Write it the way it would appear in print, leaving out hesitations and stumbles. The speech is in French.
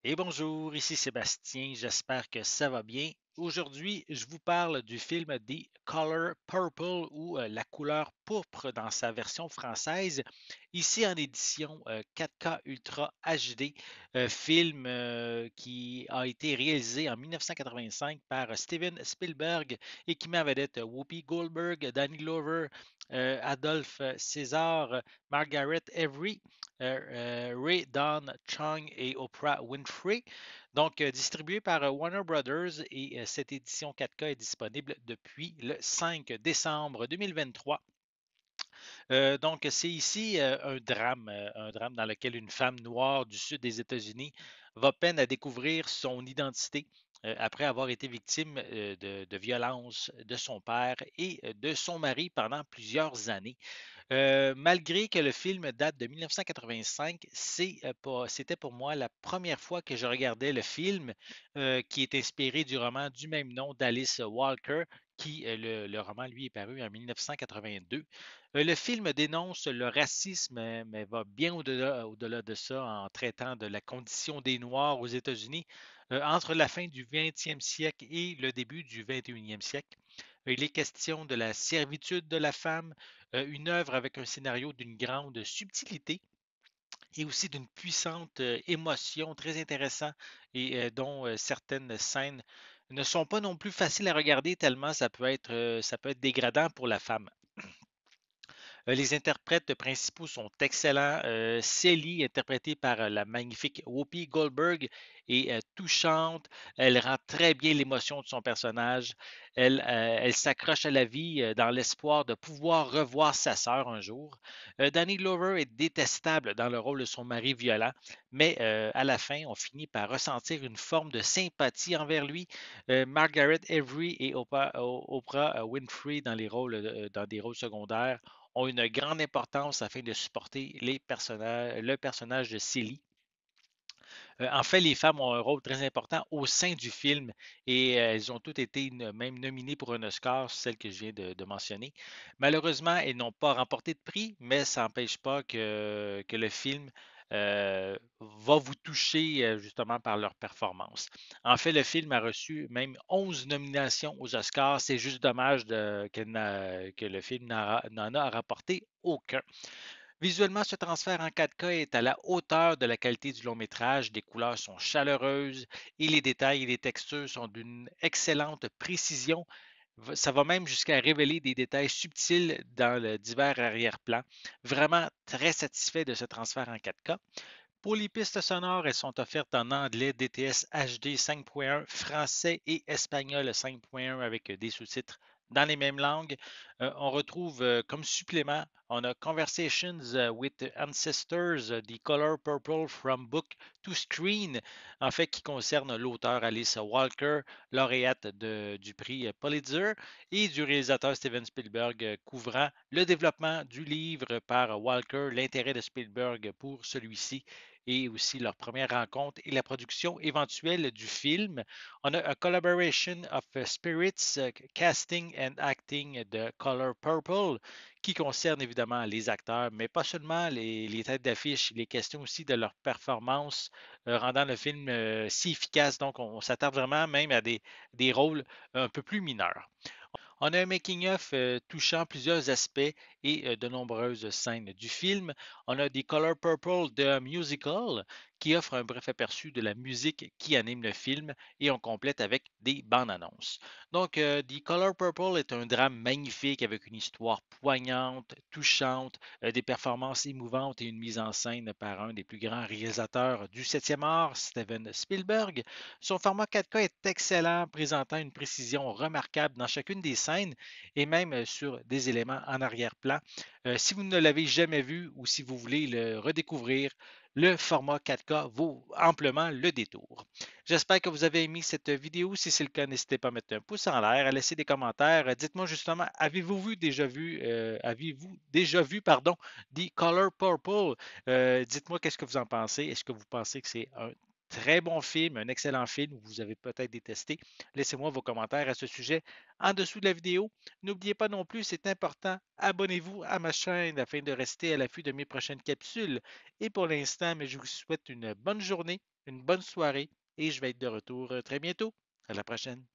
Et bonjour, ici Sébastien, j'espère que ça va bien. Aujourd'hui, je vous parle du film The Color Purple ou La couleur pourpre dans sa version française, ici en édition 4K Ultra HD, film qui a été réalisé en 1985 par Steven Spielberg et qui met en vedette Whoopi Goldberg, Danny Glover, Adolphe César, Margaret Avery, Ray Don Chung et Oprah Winfrey. Donc, distribué par Warner Brothers et cette édition 4K est disponible depuis le 5 décembre 2023. Donc, c'est ici un drame dans lequel une femme noire du sud des États-Unis va peine à découvrir son identité après avoir été victime de violences de son père et de son mari pendant plusieurs années. Malgré que le film date de 1985, c'était pour moi la première fois que je regardais le film qui est inspiré du roman du même nom d'Alice Walker, le roman, lui, est paru en 1982. Le film dénonce le racisme, mais va bien au-delà de ça en traitant de la condition des Noirs aux États-Unis entre la fin du 20e siècle et le début du 21e siècle. Il est question de la servitude de la femme, une œuvre avec un scénario d'une grande subtilité et aussi d'une puissante émotion très intéressant et dont certaines scènes ne sont pas non plus faciles à regarder tellement ça peut être dégradant pour la femme. Les interprètes principaux sont excellents. Celie, interprétée par la magnifique Whoopi Goldberg, est touchante. Elle rend très bien l'émotion de son personnage. Elle s'accroche à la vie dans l'espoir de pouvoir revoir sa sœur un jour. Danny Glover est détestable dans le rôle de son mari violent, mais à la fin, on finit par ressentir une forme de sympathie envers lui. Margaret Avery et Oprah Winfrey dans des rôles secondaires ont une grande importance afin de supporter le personnage de Celie. En fait, les femmes ont un rôle très important au sein du film et elles ont toutes été même nominées pour un Oscar, celles que je viens de mentionner. Malheureusement, elles n'ont pas remporté de prix, mais ça n'empêche pas que le film va vous toucher justement par leur performance. En fait, le film a reçu même 11 nominations aux Oscars. C'est juste dommage que le film n'en a rapporté aucun. Visuellement, ce transfert en 4K est à la hauteur de la qualité du long métrage. Les couleurs sont chaleureuses et les détails et les textures sont d'une excellente précision. Ça va même jusqu'à révéler des détails subtils dans le divers arrière-plan. Vraiment très satisfait de ce transfert en 4K. Pour les pistes sonores, elles sont offertes en anglais DTS HD 5.1, français et espagnol 5.1 avec des sous-titres dans les mêmes langues. On retrouve comme supplément, on a Conversations with Ancestors, The Color Purple from Book to Screen, en fait qui concerne l'auteur Alice Walker, lauréate du prix Pulitzer, et du réalisateur Steven Spielberg, couvrant le développement du livre par Walker, l'intérêt de Spielberg pour celui-ci et aussi leur première rencontre et la production éventuelle du film. On a A Collaboration of Spirits, Casting and Acting de Color Purple, qui concerne évidemment les acteurs, mais pas seulement les têtes d'affiche, il est question aussi de leur performance, rendant le film si efficace. Donc, on s'attarde vraiment même à des rôles un peu plus mineurs. On a un making-of touchant plusieurs aspects et de nombreuses scènes du film. On a The Color Purple The Musical qui offre un bref aperçu de la musique qui anime le film et on complète avec des bandes annonces. Donc, The Color Purple est un drame magnifique avec une histoire poignante, touchante, des performances émouvantes et une mise en scène par un des plus grands réalisateurs du 7e art, Steven Spielberg. Son format 4K est excellent, présentant une précision remarquable dans chacune des scènes et même sur des éléments en arrière-plan. Si vous ne l'avez jamais vu ou si vous voulez le redécouvrir, le format 4K vaut amplement le détour. J'espère que vous avez aimé cette vidéo. Si c'est le cas, n'hésitez pas à mettre un pouce en l'air, à laisser des commentaires. Dites-moi justement, avez-vous déjà vu, pardon, The Color Purple? Dites-moi qu'est-ce que vous en pensez. Est-ce que vous pensez que c'est un très bon film, un excellent film, vous avez peut-être détesté. Laissez-moi vos commentaires à ce sujet en dessous de la vidéo. N'oubliez pas non plus, c'est important, abonnez-vous à ma chaîne afin de rester à l'affût de mes prochaines capsules. Et pour l'instant, mais je vous souhaite une bonne journée, une bonne soirée et je vais être de retour très bientôt. À la prochaine.